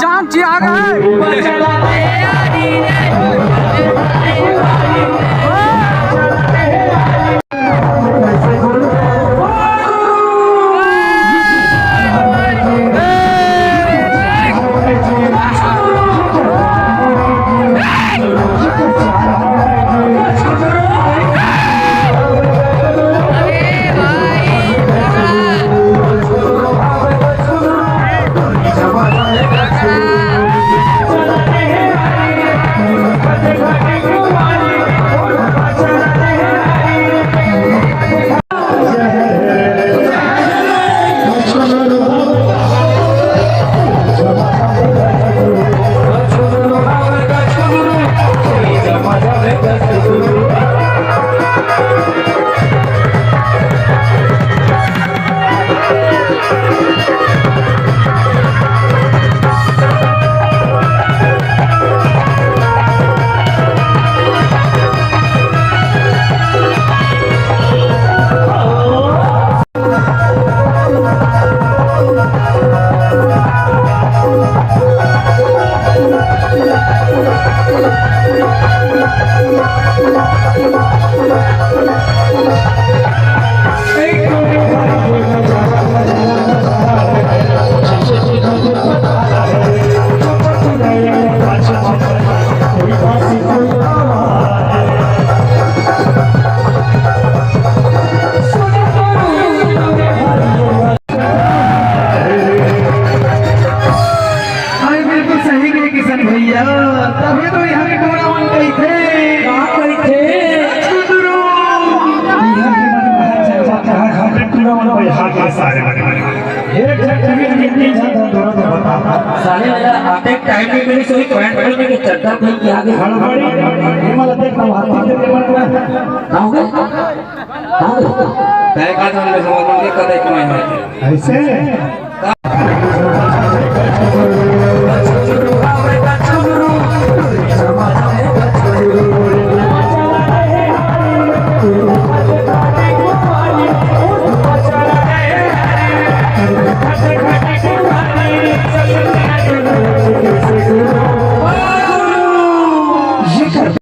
जाम जी आ गए। तभी तो यहाँ के टूर्नामेंट गई थे साले आते टाइम में मेरी सोई पॉइंट पॉइंट में चड्डा पहन के आगे हड़बड़ी हिमालय देखना हाथ दे मत कहां गए कहां गए तय का तो हम लोग के कदे कमाए हैं ऐसे